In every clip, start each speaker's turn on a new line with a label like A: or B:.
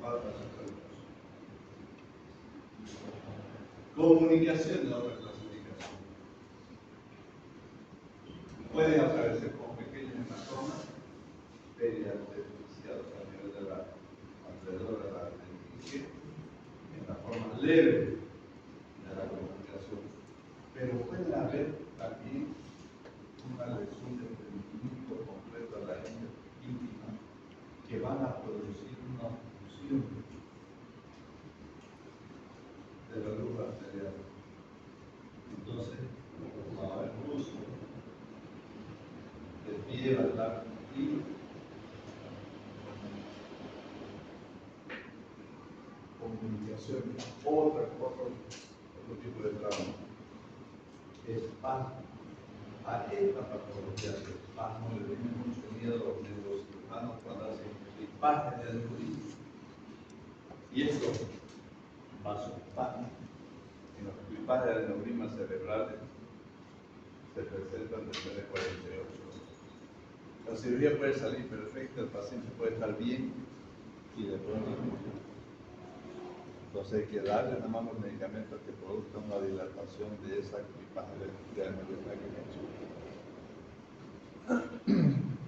A: válvulas centrales. Comunicación de otra clasificación. Pueden aparecer como pequeños hematomas periarterificiados a nivel de alrededor de la meninge, en la forma leve de la comunicación. Pero pueden haber también una lesión de rendimiento completo de la gente íntima que van a producir una obstrucción de la luz arterial. Entonces, va a haber uso de piedra y comunicación. Otro tipo de trauma. Espasmo. A esta patología de espasmo le tiene mucho miedo a los neurocirujanos cuando hacen clipaje de neurismo. Y estos vasoespasmos en los clipajes de neurismas cerebrales se presentan después de 48 horas. La cirugía puede salir perfecta, el paciente puede estar bien y después no. Entonces hay que darle nada más los medicamentos que produzcan una dilatación de esa clipaje de neurisma que he hecho.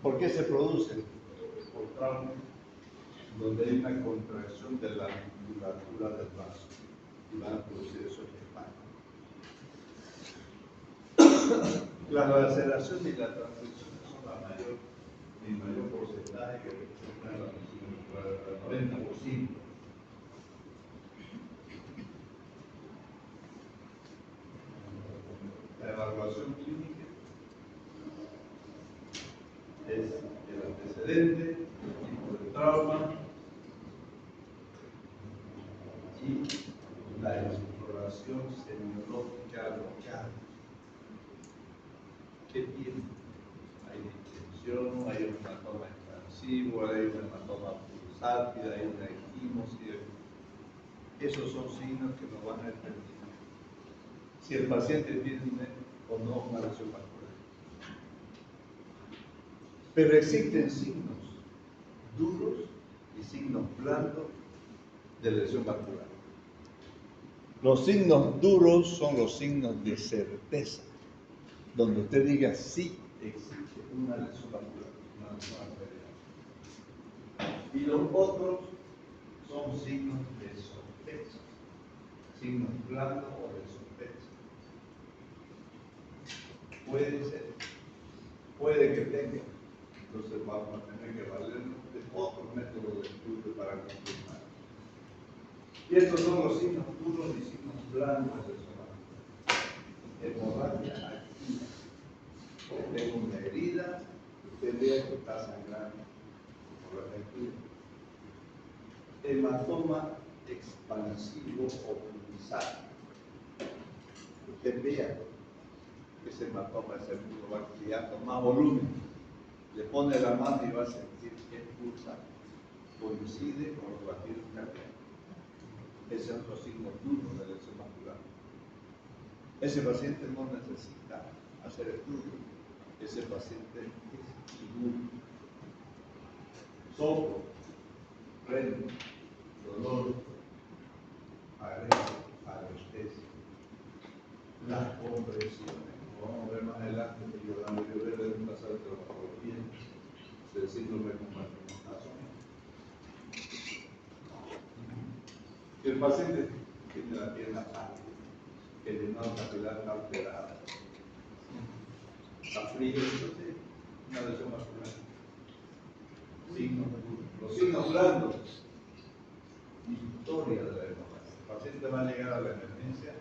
A: ¿Por qué se produce? Por trauma, donde hay una contracción de la musculatura del vaso y van a producir esos espasmos. La laceración y la transección son el mayor porcentaje que representan la lesión muscular, el 90%. La evaluación clínica es el antecedente, el tipo de trauma y la exploración semiológica local. ¿Qué tiene? Hay distensión, hay un hematoma expansivo, hay un hematoma pulsátil, hay una equimosis. Esos son signos que nos van a determinar si el paciente tiene o no una lesión vascular. Pero existen signos duros y signos blandos de lesión vascular. Los signos duros son los signos de certeza, donde usted diga sí existe una lesión vascular, una lesión arterial. Y los otros son signos de sospecha, signos blandos o de sospecha. Puede ser, puede que tenga. Entonces vamos a tener que valernos de otros métodos de estudio para confirmar. Y estos son los signos duros y signos blandos de eso. Hemorragia activa. Tengo una herida, usted vea que está sangrando por la activa. Hematoma expansivo o pulsar. Usted vea que ese hematoma, ese músculo va creando más volumen. Le pone la mano y va a sentir que pulsa. Coincide con los latidos cardíacos. Ese es otro signo duro de lesión vascular. Ese paciente no necesita hacer estudio. Ese paciente es inmune. Soplo, freno, dolor, anestesia. Las compresiones. Vamos a ver más adelante que yo voy a ver un pasaje de traumatología del síndrome de compartimentación. El paciente tiene la pierna pálida, el llenado capilar está alterado, está frío, entonces una lesión vascular. Los signos blandos, historia de la hemorragia. El paciente va a llegar a la emergencia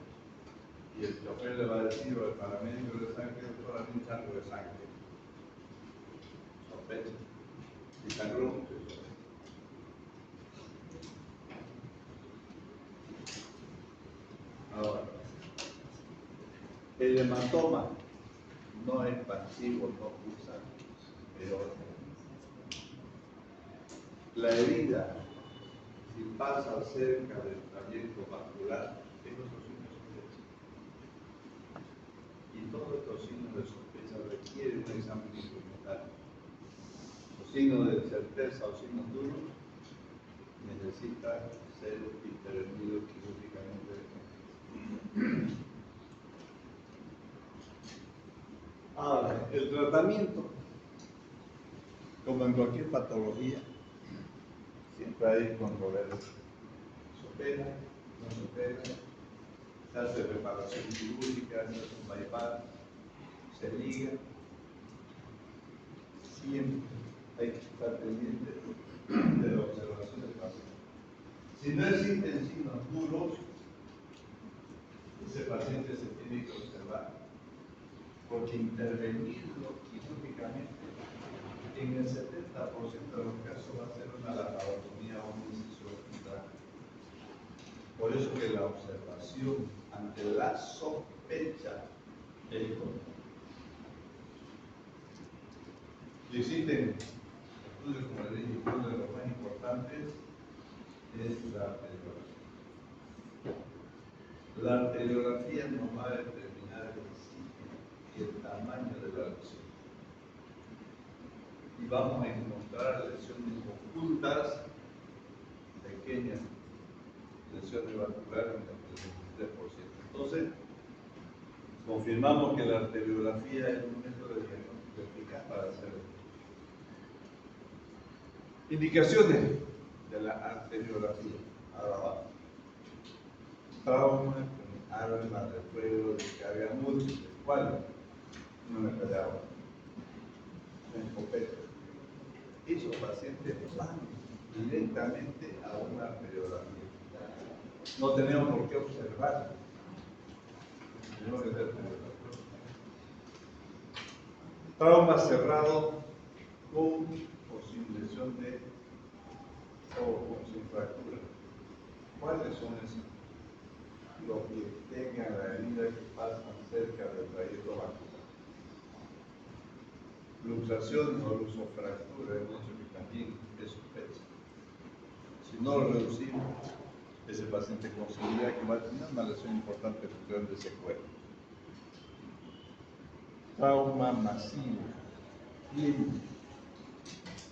A: y el chofer le va a decir, o el paramédico de sangre, doctor, hay un charco de sangre. Sospecha. Y sangró mucho. Ahora, el hematoma no es pasivo, no pulsa, pero la herida, si pasa cerca del trayecto vascular, estos son signos de sospecha. Y todos estos signos de sospecha requieren un examen instrumental. Los signos de certeza o signos duros necesita ser intervenido quirúrgicamente. Ahora, el tratamiento, como en cualquier patología, siempre hay controversia. ¿Se opera? ¿No se opera? Se hace reparación quirúrgica, se hace un bypass, se liga. Siempre hay que estar pendiente de la observación del paciente. Si no existen signos duros, ese paciente se tiene que observar, porque intervenirlo quirúrgicamente en el 70% de los casos va a ser una laparotomía o una incisión central. Por eso que la observación ante la sospecha es importante. Y existen estudios, como les dije, uno de los más importantes es la arteriografía. La arteriografía nos va a determinar el sitio y el tamaño de la lesión. Y vamos a encontrar lesiones ocultas, pequeñas lesiones vasculares en el 33%. Entonces, confirmamos que la arteriografía es un método de diagnóstico eficaz para hacer indicaciones de la arteriografía. Ahora va. Trauma con arma de fuego de carga múltiple. ¿Cuál? Una ametralladora, una escopeta. Esos pacientes van directamente a una arteriografía. No tenemos por qué observar. Tenemos que hacer trauma cerrado con o sin lesión de o sin fractura. ¿Cuáles son esos? Los que tengan la herida que pasan cerca del trayecto vascular. Luxación o luxofractura, hemos dicho que también es sospecha. Si no lo reducimos, ese paciente considera que va a tener una lesión importante de secuela. Trauma masivo, clínico,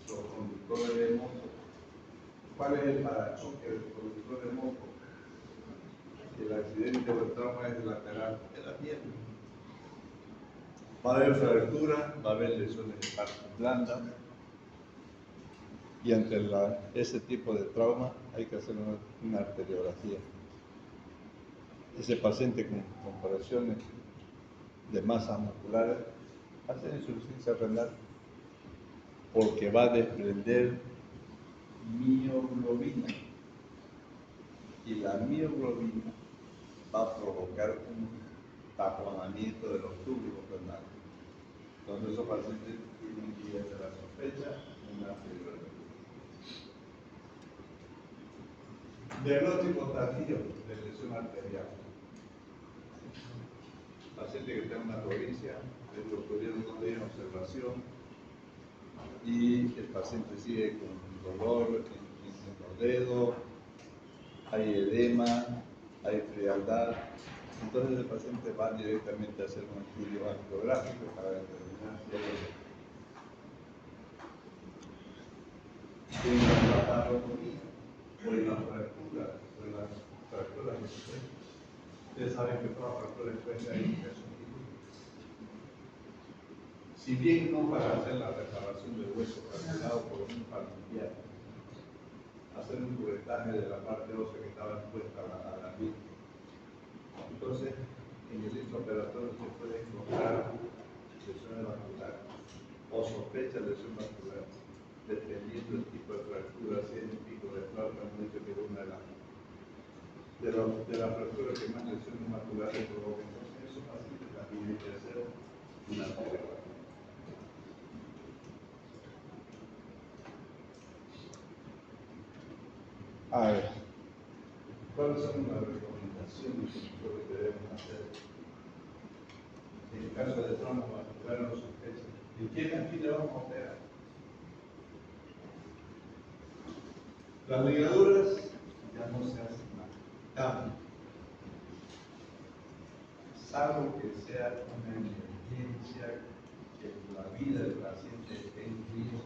A: los conductores de moto. ¿Cuál es el parachoque del conductor de moto? El accidente o el trauma es lateral de la pierna. Va a haber fractura, va a haber lesiones de partes blandas. Y ante ese tipo de trauma hay que hacer una arteriografía. Ese paciente con compresiones de masas musculares hace insuficiencia renal porque va a desprender mioglobina. Y la mioglobina va a provocar un taponamiento de los túbulos renales. Entonces esos pacientes tienen que ir de la sospecha una arteriografía. Diagnóstico tardío de lesión arterial. Paciente que está en una provincia, el doctor dio unos días de observación y el paciente sigue con dolor en los dedos, hay edema, hay frialdad. Entonces el paciente va directamente a hacer un estudio angiográfico para determinar si hay en la laparotomía o en la fractura o en las fracturas de su pecho. Ustedes saben que toda fractura expresa hay infección quirúrgica. Si bien no para hacer la reparación del hueso fracturado por un familiar, hacer un curetaje de la parte ósea que estaba expuesta a la víctima. Entonces, en el intraoperatorio se puede encontrar lesiones vasculares o sospecha de lesión vascular, dependiendo del tipo de fractura, si es un pico de flauta, hemos dicho que es una de las fracturas que más lesiones vasculares provocan. Entonces, esos pacientes también hay que hacer una arteriografía. A ver, ¿cuáles son las recomendaciones que debemos hacer en el caso de trauma vascular o sospecha? ¿Y quién aquí le vamos a operar? Las ligaduras ya no se hacen nada, salvo que sea una emergencia, que la vida del paciente esté en riesgo.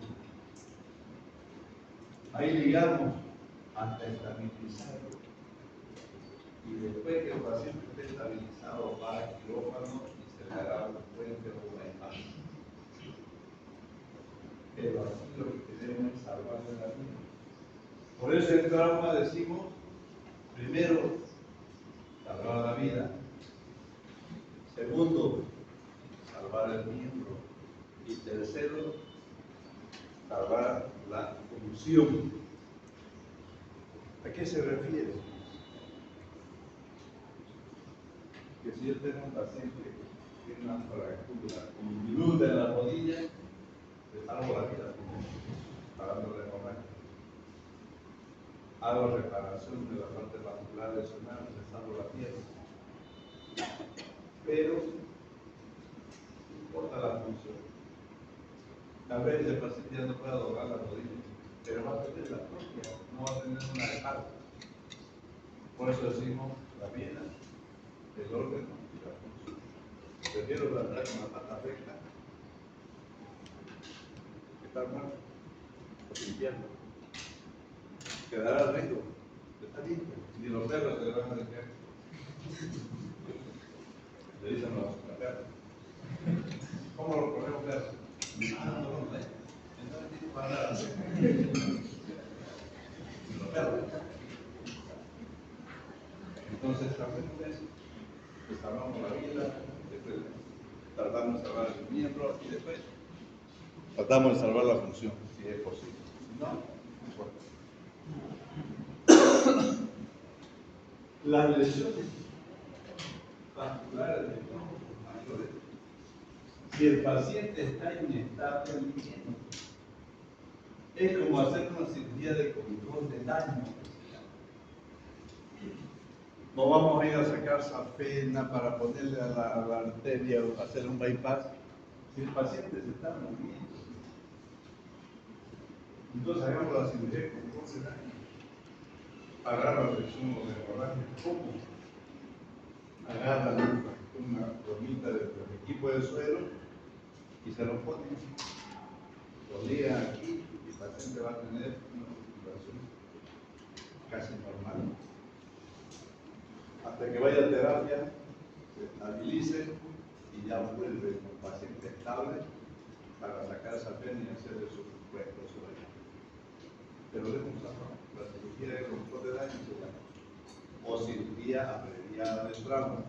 A: Ahí ligamos hasta estabilizarlo. Y después que el paciente esté estabilizado, va al quirófano y se le hará un puente o una imagen. Pero aquí lo que queremos es salvarle la vida. Por eso en trauma decimos, primero, salvar la vida. Segundo, salvar el miembro. Y tercero, salvar la función. ¿A qué se refiere? Que si yo tengo un paciente que tiene una fractura diminuta en la rodilla, le salvo la vida, parándole la hemorragia. Hago reparación de la parte vascular lesionada, le salvo la pierna. Pero no importa la función. Tal vez el paciente ya no pueda doblar la rodilla, pero va a tener la propia, no va a tener una de parte. Por eso decimos la vida, el órgano y la función. Prefiero tratar con la pata recta que estar muerto o limpiando. Quedará rico, está limpio. Ni los perros se le van a limpiar. Le dicen los perros. ¿Cómo lo ponemos perros? Ah, no, no, entonces tiene para nada. Los perros. Entonces, hacemos eso. Pues salvamos la vida, después tratamos de salvar el miembro y después tratamos de salvar la función, si es posible. Si no, no importa. Las lesiones vasculares de tronco mayores, si el paciente está inestable al miembro, es como hacer una cirugía de control de daño. No vamos a ir a sacar safena para ponerle a la arteria o hacer un bypass si el paciente se está moviendo. Entonces hagamos la cirugía de control de daño. Agarra la presión o de hemorragia. ¿Cómo? Agarran una bromita del equipo de suero y se lo ponen. Lo ligan aquí y el paciente va a tener una circulación casi normal. Hasta que vaya a terapia, se estabilice y ya vuelve con paciente estable para sacar esa pena y hacerle su resto su daño. Pero debemos hablar, la cirugía de control de daño se llama, o cirugía abreviada de trauma.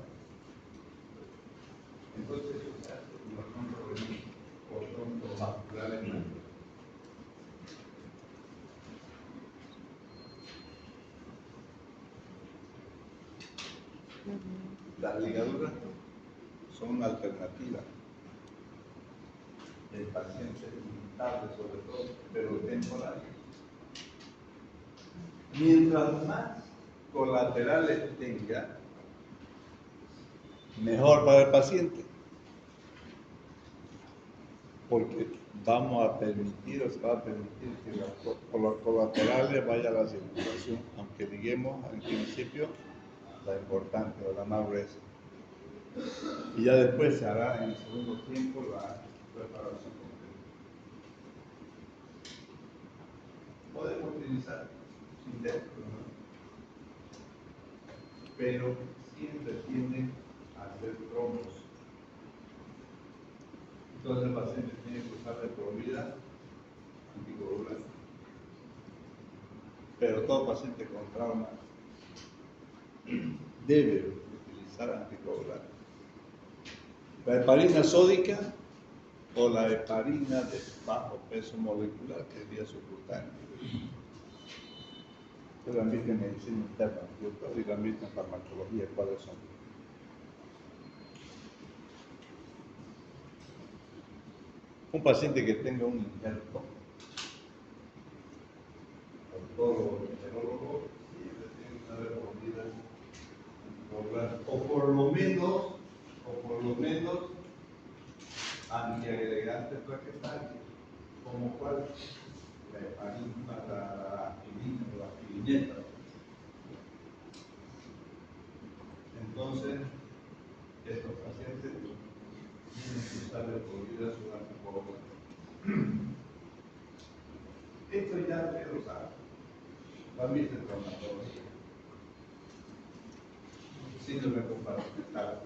A: Entonces eso se hace con los controles vasculares. Las ligaduras son una alternativa. El paciente es inestable sobre todo, pero temporal. Mientras más colaterales tenga, mejor para el paciente. Porque vamos a permitir, o se va a permitir que por los colaterales vaya la circulación, aunque digamos al principio la importante o la más gruesa. Y ya después se hará en el segundo tiempo la preparación completa. Podemos utilizar sintéticos, ¿no? Pero siempre tienden a hacer trombos. Entonces el paciente tiene que usar de por vida anticoagulante. Pero todo paciente con trauma debe utilizar anticoagulante. La heparina sódica o la heparina de bajo peso molecular, que es vía subcutánea. Ustedes han visto en medicina interna, y lo han visto en farmacología, ¿cuáles son? Un paciente que tenga un injerto, odontólogo, enterólogo, siempre tiene que saber por vida anticoagular, o por lo menos antiagregantes plaquetarios, como cuál, la heparina, la aspirina o la aspirineta. Entonces, estos pacientes tienen que usar de por vida su anticoagulante. Esto ya ustedes lo saben. Familia de traumatología, síndrome compartimental.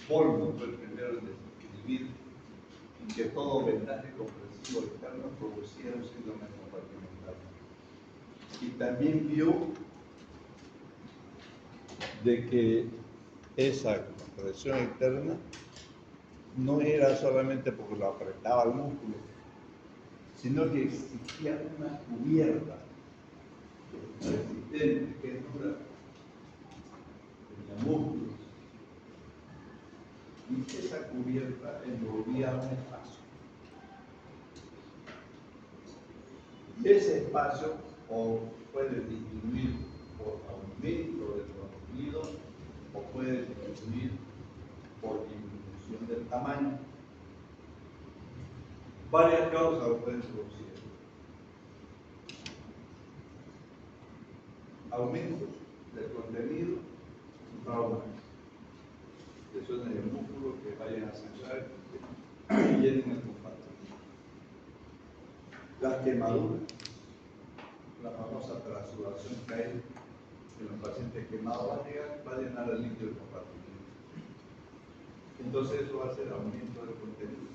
A: Volvo fue el primero en describir que todo vendaje compresivo externo producía un síndrome compartimental. Y también vio de que esa compresión externa no era solamente porque lo apretaba el músculo, sino que existía una cubierta resistente que dura en los músculos, y esa cubierta envolvía un espacio. Y ese espacio o puede disminuir por aumento del contenido o puede disminuir por disminución del tamaño. Varias causas lo pueden producir. Aumento del contenido, trauma, lesiones del músculo que vayan a sangrar y llenen el compartimento. Las quemaduras, la famosa trasudación que hay en los pacientes quemados, va a llenar el líquido del compartimento. Entonces eso va a ser aumento del contenido.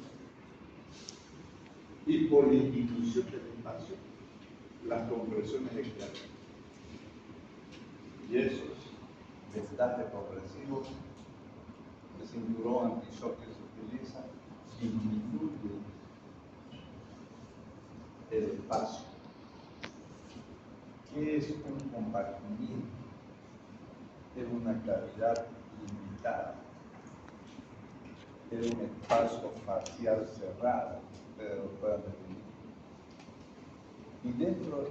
A: Y por disminución del espacio, las compresiones externas. Y esos vendajes compresivos, el cinturón antishock que se utiliza, disminuye el espacio. ¿Qué es un compartimiento? Es una cavidad limitada, es un espacio facial cerrado, ustedes lo puedan definir. Y dentro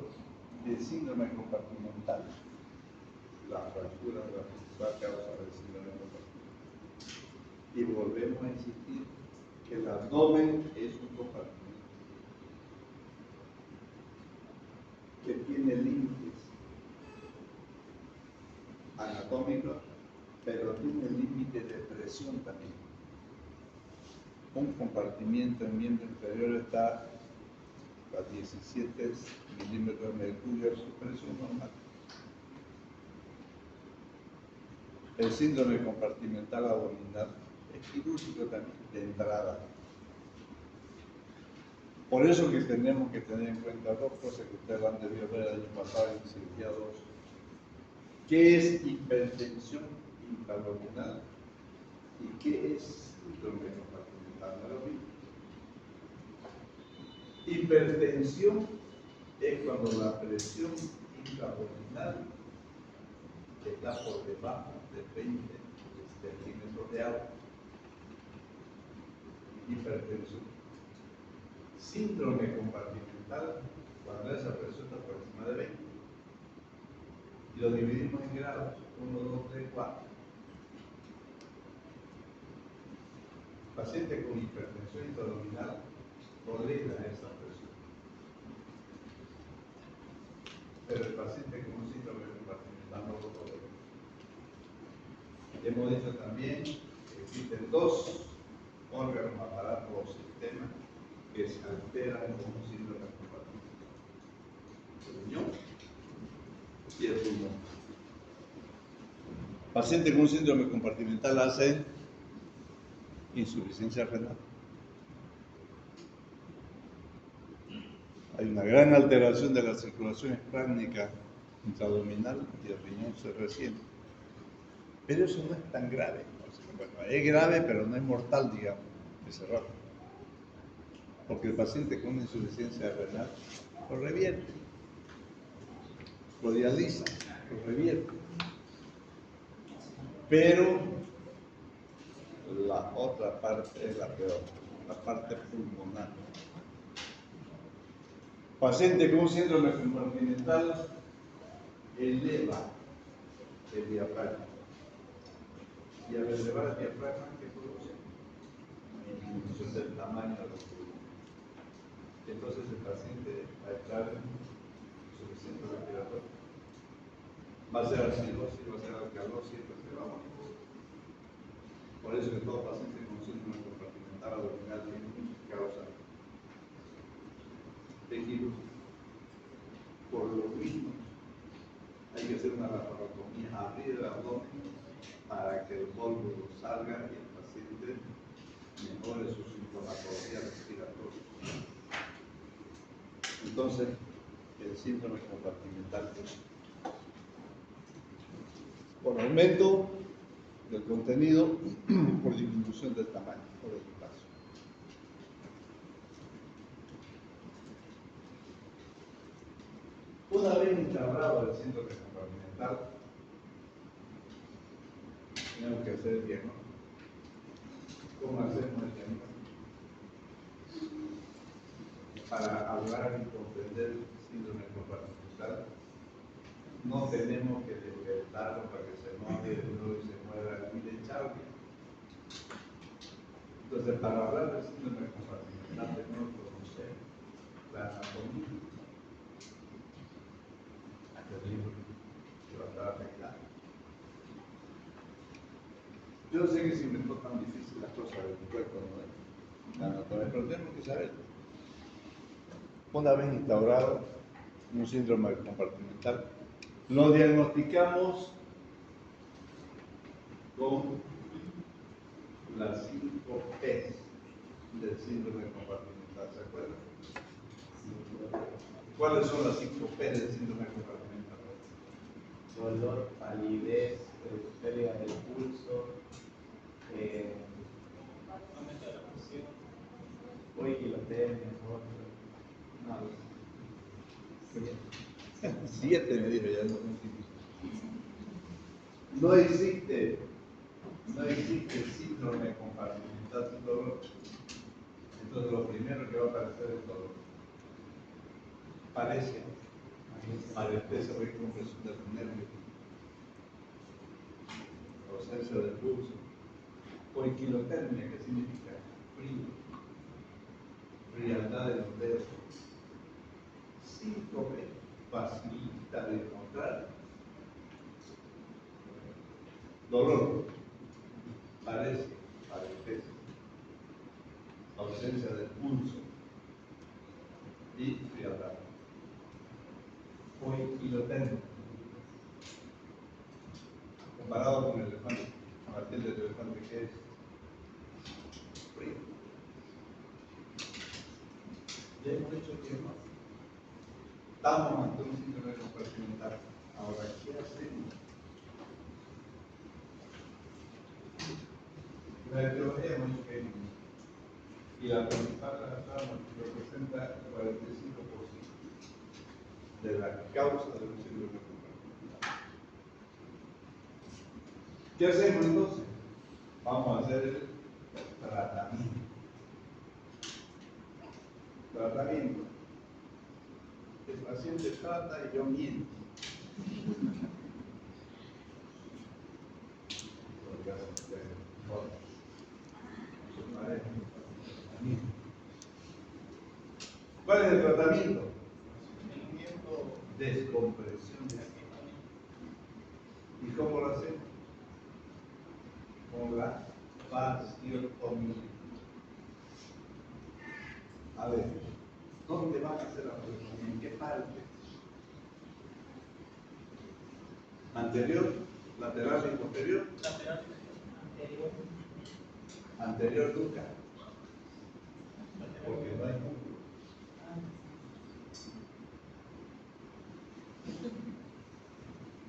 A: del síndrome compartimental, la fractura de la principal causa del síndrome compartimental. Y volvemos a insistir que el abdomen es un compartimento que tiene límites anatómicos, pero tiene límites de presión también. Un compartimiento en miembro inferior está a 17 milímetros de mercurio, su presión normal. El síndrome compartimental abdominal es quirúrgico también, de entrada. Por eso que tenemos que tener en cuenta dos cosas que ustedes han debido ver el año pasado en cirugía 2. ¿Qué es hipertensión intraabdominal? ¿Y qué es síndrome compartimental? No es lo mismo. Hipertensión es cuando la presión intraabdominal está por debajo de 20 centímetros de agua. Hipertensión. Síndrome compartimental, cuando esa presión está por encima de 20. Y lo dividimos en grados, 1, 2, 3, 4. Paciente con hipertensión intraabdominal tolera esa presión. Pero el paciente con un síndrome compartimental no lo tolera. Hemos dicho también que existen dos órganos, aparatos o sistemas que se alteran con un síndrome compartimental: el riñón y el pulmón. Paciente con un síndrome compartimental hace insuficiencia renal. Hay una gran alteración de la circulación esplácnica intraabdominal y el riñón se resiente. Pero eso no es tan grave. Bueno, es grave, pero no es mortal, digamos, ese error. Porque el paciente con insuficiencia renal lo revierte, lo dializa, lo revierte. Pero la otra parte es la peor, la parte pulmonar. Paciente con síndrome compartimental eleva el diafragma. Y al elevar el diafragma, ¿qué produce? Disminución del tamaño de los pulmones. Entonces el paciente va a estar en insuficiencia respiratoria. Va a ser acidosis, va a ser alcalosis, se va a morir. Por eso que todo paciente con síndrome compartimental abdominal tiene causa de quirúrgica. Por lo mismo que hacer una laparotomía, abrir el abdomen para que el polvo salga y el paciente mejore su sintomatología respiratoria. Entonces, el síndrome compartimental por aumento del contenido por disminución del tamaño o del espacio. Una vez instaurado el síndrome compartimental, tenemos que hacer el diagnóstico. ¿Cómo hacemos el diagnóstico? Para hablar y comprender el síndrome compartimental, no tenemos que despertarlo para que se note y se mueva y de echarle. Entonces, para hablar del síndrome compartimental, tenemos que conocer la anatomía del libro que va a estar afectado. Yo sé que se inventó tan difícil las cosas del cuerpo, ¿no? La anatomía, pero tenemos que saberlo. Una vez instaurado un síndrome compartimental, lo diagnosticamos con las 5 P del síndrome compartimental, ¿se acuerdan? ¿Cuáles son las 5 P del síndrome compartimental?
B: Dolor, palidez, pérdida del pulso, aumento de la presión, hipotiroidismo,
A: No, 7 me dijo ya, no existe síndrome compartimental sin dolor. Entonces lo primero que va a aparecer es dolor. Parece o compresión de los nervios, ausencia del pulso, o equilotermia, que significa frío, frialdad de los dedos. Síndrome facilita de encontrar. Dolor, parece, ausencia del pulso y frialdad. O equilotermia, comparado con el elefante, con la piel del elefante, que es frío. Ya hemos hecho el diagnóstico. Estamos ante un síndrome compartimental. Ahora, ¿qué hacemos? La etiología hemos dicho que hay una. Y la principal razón representa el 45% de la causa de un síndrome compartimental. ¿Qué hacemos entonces? Vamos a hacer el tratamiento. Tratamiento. El paciente trata y yo miento. ¿Cuál es el tratamiento? Descompresión de aquí. ¿Y cómo lo hacemos? Con la fasciotomía. A ver, ¿dónde van a hacer la fasciotomía? ¿En qué parte? ¿Anterior, lateral y posterior?
B: lateral,
A: Anterior nunca. Porque no hay músculo.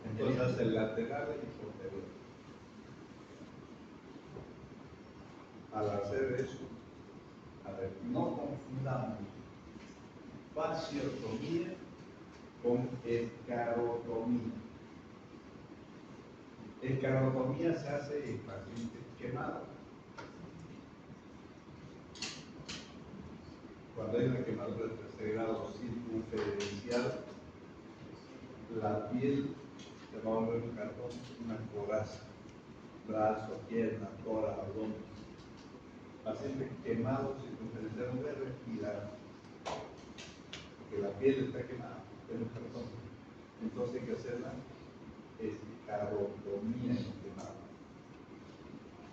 A: Entonces el lateral y posterior. Al hacer eso, a ver, no confundamos fasciotomía con escarotomía. Escarotomía se hace en pacientes quemados. Cuando hay una quemadura de tercer grado circunferencial, la piel se va a volver un cartón, una coraza, brazo, pierna, tórax, abdomen. Pacientes quemados circunferencial no puede respirar, porque la piel está quemada, es un cartón. Entonces hay que hacerla escarotomía en el quemado.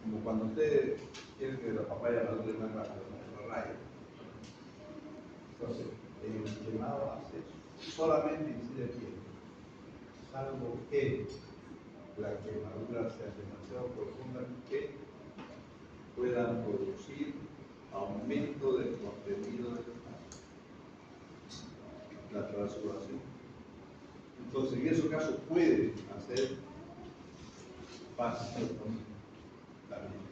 A: Como cuando usted quiere que la papaya madure más rápido, ¿no? Lo raya. Entonces, en el quemado hace eso. Solamente incide piel. salvo que la quemadura sea demasiado profunda que puedan producir aumento del contenido del faso, la transuración. Entonces, en ese caso puede hacer fasciotomía también.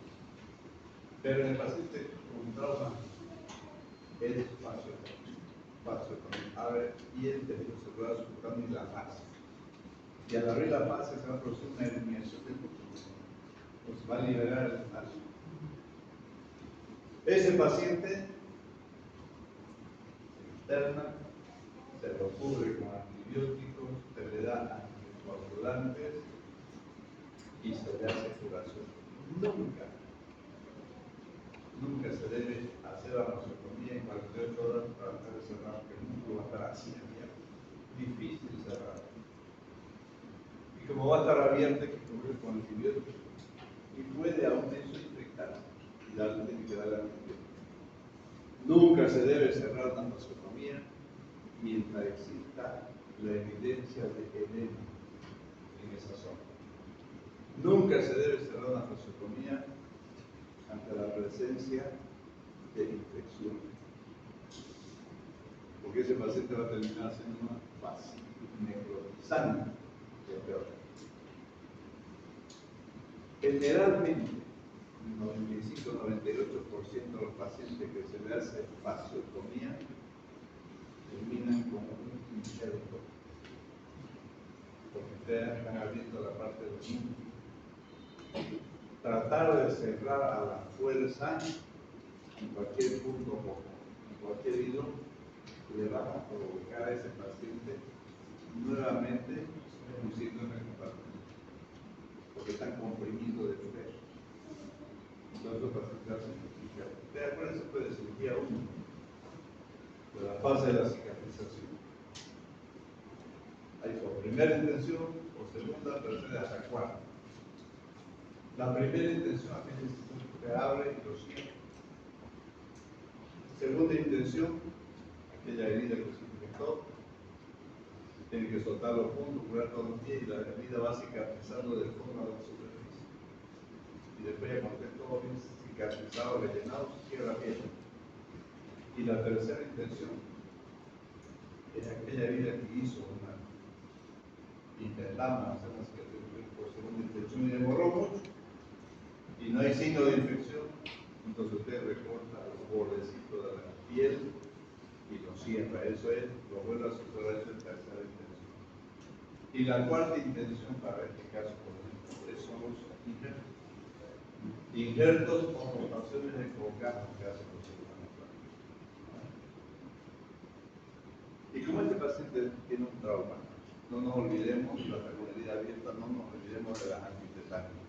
A: Pero en el paciente con trauma es fasciotomía. Abre y el tejido celular subcutáneo y la fascia. Y al abrir la fascia se va a producir una eliminación del músculo. Pues va a liberar el fascio. Ese paciente se interna, se lo cubre con antibióticos, se le da anticoagulantes y se le hace curación. Nunca se debe hacer la vasectomía en 48 horas para tratar de cerrar, porque el músculo va a estar así abierto. Difícil cerrar. Y como va a estar abierto, hay que cubrir con antibióticos. Y puede aún eso infectarse. Y tiene que darle antibióticos. Nunca se debe cerrar una vasectomía mientras exista la evidencia de edema en esa zona. Nunca se debe cerrar una vasectomía ante la presencia de infección, porque ese paciente va a terminar haciendo una fascitis necrotizante, que es peor. Generalmente, 95-98% de los pacientes que se le hace fasciotomía terminan con un injerto, porque ustedes están abriendo la parte del músculo. Tratar de cerrar a la fuerza en cualquier punto rojo, en cualquier hilo, le va a provocar a ese paciente nuevamente un síndrome de compartimento, porque están comprimidos de peso. Entonces los pacientes hacen cirugía. De acuerdo, se puede cirugía 1, de la fase de la cicatrización. Hay por primera intención, por segunda, tercera, hasta cuarta. La primera intención es que abre y lo cierra. Segunda intención, aquella herida que se infectó, tiene que soltar los puntos, curar todos los pies y la herida va cicatrizando del fondo a la superficie. Y después ya cuando esté todo bien cicatrizado, rellenado, se cierra la piel. Y la tercera intención es aquella herida que hizo intentamos hacer una cicatrización por segunda intención y demoró mucho y no hay signo de infección, entonces usted recorta los bordecitos de la piel y lo cierra. Eso es, lo vuelve a suceder, eso es tercera intención. Y la cuarta intención para este caso, por ejemplo, son los injertos. Injertos o rotaciones de colgado que hacen los cirujanos plásticos. Y como este paciente tiene un trauma, no nos olvidemos, y la herida abierta, no nos olvidemos de las antitetánicas.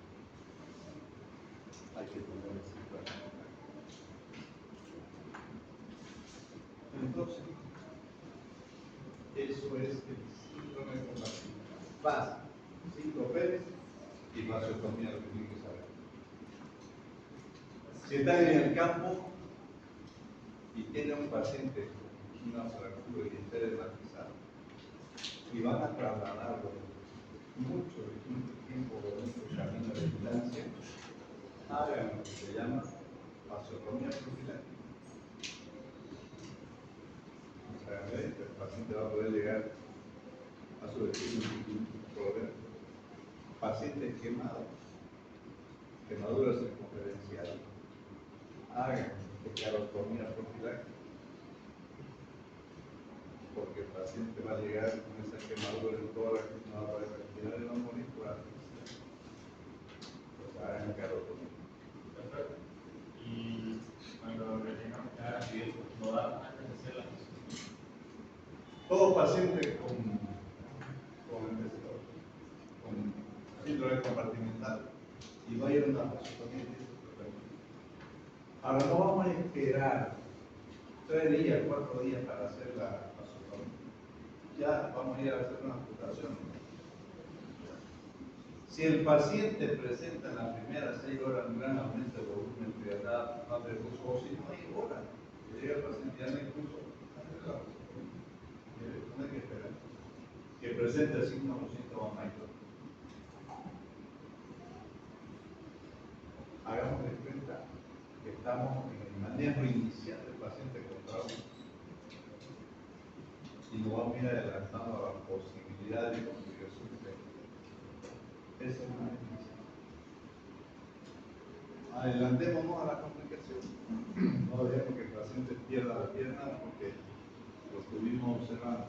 A: Hay que poner el ciclo. Entonces, eso es el síndrome de compartimento. Fácil, 5 P's y vasectomía, lo que tienen que saber. Si están en el campo y tiene un paciente con una fractura y está desmatizado, y van a trasladarlo mucho tiempo o mucho camino de distancia, hagan lo que se llama vasectomía profiláctica. O sea, el paciente va a poder llegar a su destino sin ningún problema. Pacientes quemados, quemaduras circunferenciales, hagan estequiotomía profiláctica, porque el paciente va a llegar con esa quemadura en toda la que no va a poder respirar y va a morir por asfixia. Pues hagan estequiotomía.
B: Perfecto. Y cuando rellenamos cada actividad, no da antes de hacer la vasectomía.
A: Todo paciente con síndrome compartimental y va a ir a una vasectomía. Ahora no vamos a esperar 3 días, 4 días para hacer la vasectomía. Ya vamos a ir a hacer una amputación. Si el paciente presenta en las primeras 6 horas un gran aumento de volumen, frialdad, no de pulso, o si no hay horas, que llega el paciente ya no hay pulso, no hay que esperar. Que presente síntomas estamos en el manejo inicial del paciente con trauma y nos vamos a ir adelantando a la posibilidad de complicaciones. Esa es una definición. Adelantémonos a la complicación. No dejemos que el paciente pierda la pierna porque lo estuvimos observando.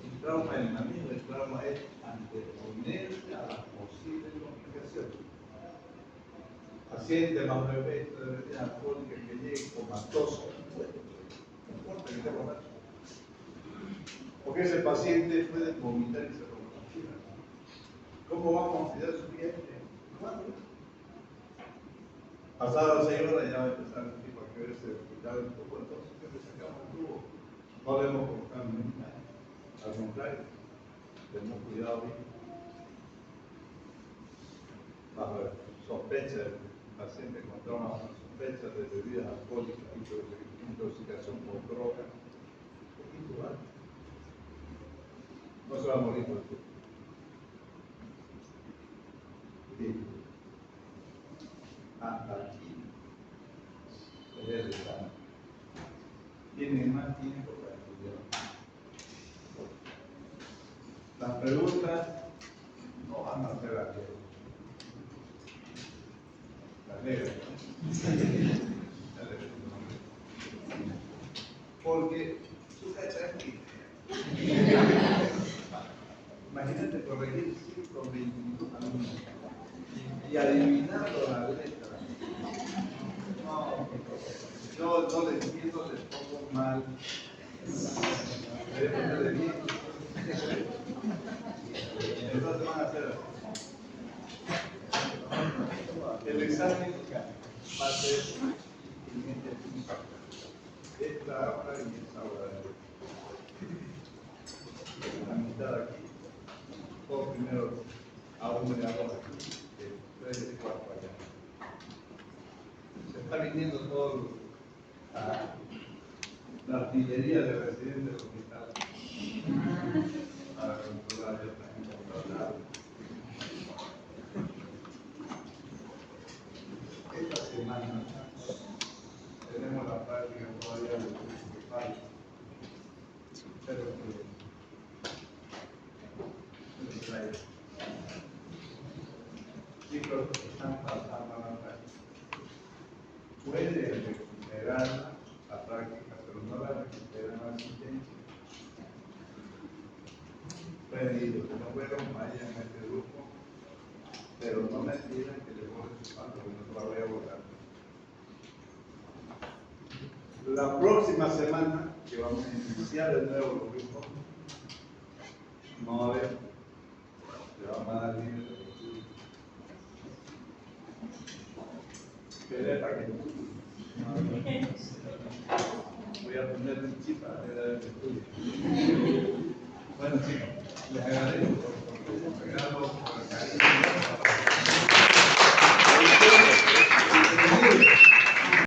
A: El trauma, el manejo del trauma es anteponerse a las posibles complicaciones. Paciente bajo efecto de bebida alcohólica que llegue comatoso, no importa que esté borracho. Porque ese paciente puede vomitar y se rompe la pierna. ¿Cómo vamos a cuidar su pierna? ¿Cuándo? Pasadas 6 horas ya va a empezar el tipo a quererse quitar el tubo, entonces que le sacamos el tubo. No debemos colocar ninguna. Al contrario, tenemos cuidado bien. Bajo sospecha del paciente con trauma, bajo sospecha de bebidas alcohólicas, intoxicación por droga, intubar. No se va a morir por esto. Bien. Hasta aquí es el examen. Tienen más tiempo para estudiar. Las preguntas no van a ser aquí. Las negras. Porque su letra es aquí. Imagínate corregir 121 alumnos y adivinando la letra. No, yo no les entiendo, les pongo mal. Debe ponerle bien. Entonces van a hacer el examen va a ser siguiente esta hora y esta hora de la mitad aquí, o primero a 1 y a 2 aquí, 3 y 4 allá. Se está viniendo todo la artillería de residentes del hospital para controlar ya también controlar. Esta semana tenemos la práctica todavía de principal, pero que chicos que están pasando a la práctica. Pueden recuperar la práctica, pero no la recuperan la asistencia. Pueden ir, los que no fueron, vayan a este grupo, pero no me pidan que le borren su mano, porque no la voy a borrar. La próxima semana, que vamos a iniciar de nuevo los grupos, no va a haber, le vamos a dar libre de estudio. Pero para que voy a poner un chip para que el estudio. Bueno, chicos, les agradezco por su regalo, por el cariño.